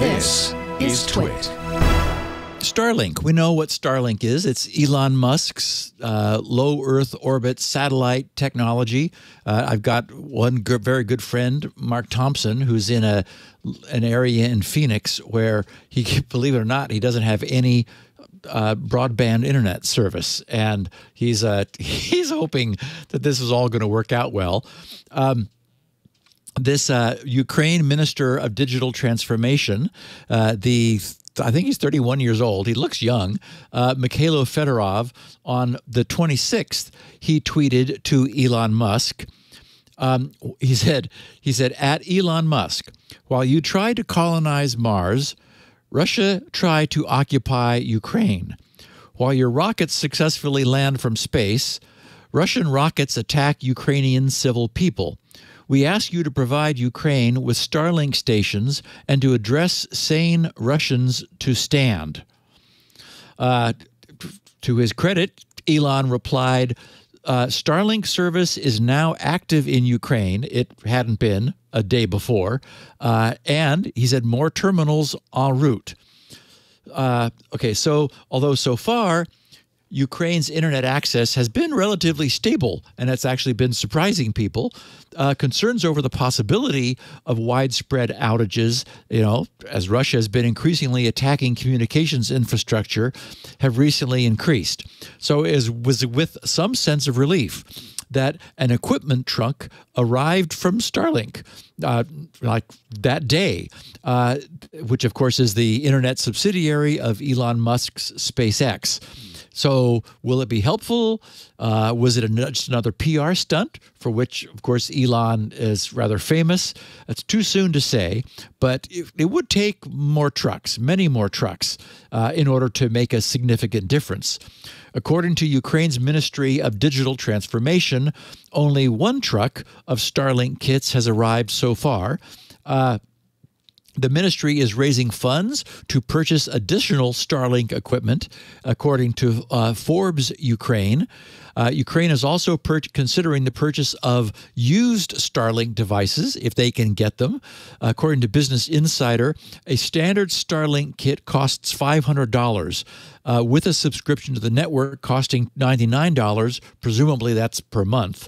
This is TWiT. StarLink. We know what StarLink is. It's Elon Musk's low Earth orbit satellite technology. I've got one very good friend, Mark Thompson, who's in an area in Phoenix where he, believe it or not, he doesn't have any broadband internet service, and he's hoping that this is all going to work out well. This Ukraine Minister of Digital Transformation, I think he's 31 years old. He looks young. Mikhailo Fedorov, on the 26th, he tweeted to Elon Musk. He said, at Elon Musk, while you try to colonize Mars, Russia tried to occupy Ukraine. While your rockets successfully land from space, Russian rockets attack Ukrainian civil people. We ask you to provide Ukraine with StarLink stations and to address sane Russians to stand. To his credit, Elon replied, StarLink service is now active in Ukraine. It hadn't been a day before. And he said more terminals en route. Okay, so although so far Ukraine's internet access has been relatively stable, and it's actually been surprising people. Concerns over the possibility of widespread outages, as Russia has been increasingly attacking communications infrastructure, have recently increased. So it was with some sense of relief that an equipment trunk arrived from StarLink like that day, which of course is the internet subsidiary of Elon Musk's SpaceX. So will it be helpful? Was it just another PR stunt for which, of course, Elon is rather famous? It's too soon to say, but it would take more trucks, many more trucks, in order to make a significant difference. According to Ukraine's Ministry of Digital Transformation, only one truck of StarLink kits has arrived so far. The ministry is raising funds to purchase additional StarLink equipment, according to Forbes Ukraine. Ukraine is also considering the purchase of used StarLink devices, if they can get them. According to Business Insider, a standard StarLink kit costs $500, with a subscription to the network costing $99. Presumably that's per month.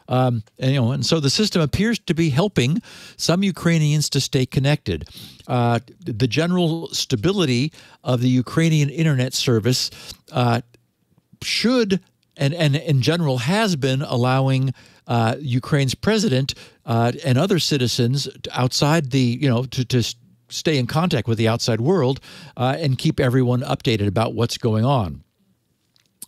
And so the system appears to be helping some Ukrainians to stay connected. The general stability of the Ukrainian internet service should, and in general has been, allowing Ukraine's president and other citizens outside the, to stay in contact with the outside world and keep everyone updated about what's going on.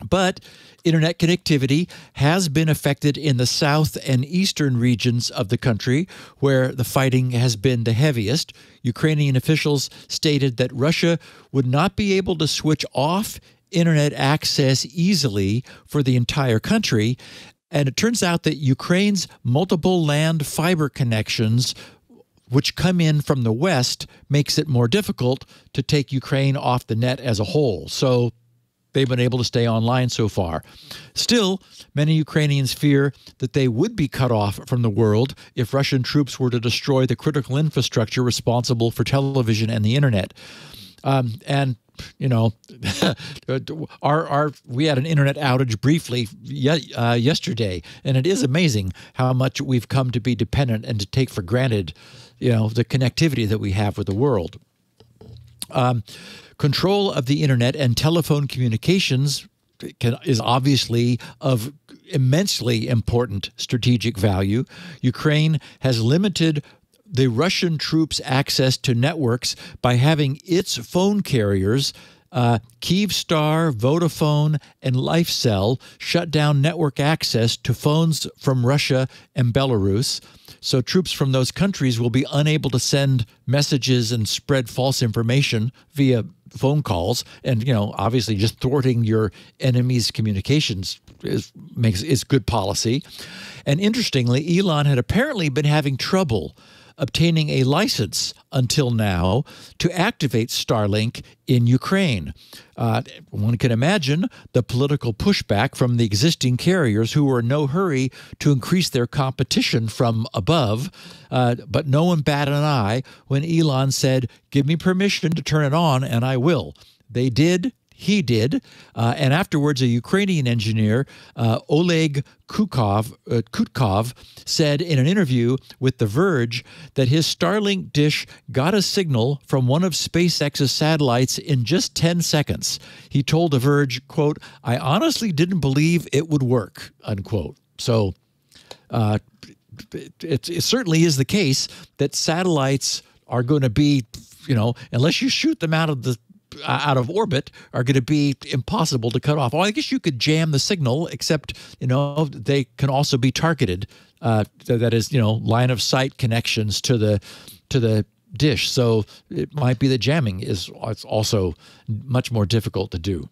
But internet connectivity has been affected in the south and eastern regions of the country, where the fighting has been the heaviest. Ukrainian officials stated that Russia would not be able to switch off internet access easily for the entire country. And it turns out that Ukraine's multiple land fiber connections, which come in from the west, makes it more difficult to take Ukraine off the net as a whole. So they've been able to stay online so far. Still, many Ukrainians fear that they would be cut off from the world if Russian troops were to destroy the critical infrastructure responsible for television and the internet. We had an internet outage briefly yesterday, and it is amazing how much we've come to be dependent and to take for granted, the connectivity that we have with the world. Control of the internet and telephone communications is obviously of immensely important strategic value. Ukraine has limited the Russian troops' access to networks by having its phone carriers, Kyivstar, Vodafone, and LifeCell, shut down network access to phones from Russia and Belarus. So troops from those countries will be unable to send messages and spread false information via phone calls. And, obviously just thwarting your enemy's communications is good policy. And interestingly, Elon had apparently been having trouble obtaining a license until now to activate StarLink in Ukraine. One can imagine the political pushback from the existing carriers who were in no hurry to increase their competition from above, but no one batted an eye when Elon said, "Give me permission to turn it on and I will." They did. He did. And afterwards, a Ukrainian engineer, Oleg Kutkov, said in an interview with The Verge that his Starlink dish got a signal from one of SpaceX's satellites in just 10 seconds. He told The Verge, quote, "I honestly didn't believe it would work," unquote. So it certainly is the case that satellites are going to be, unless you shoot them out of orbit, are going to be impossible to cut off. Well, I guess you could jam the signal, except, they can also be targeted. That is, line of sight connections to the dish. So it might be that jamming is also much more difficult to do.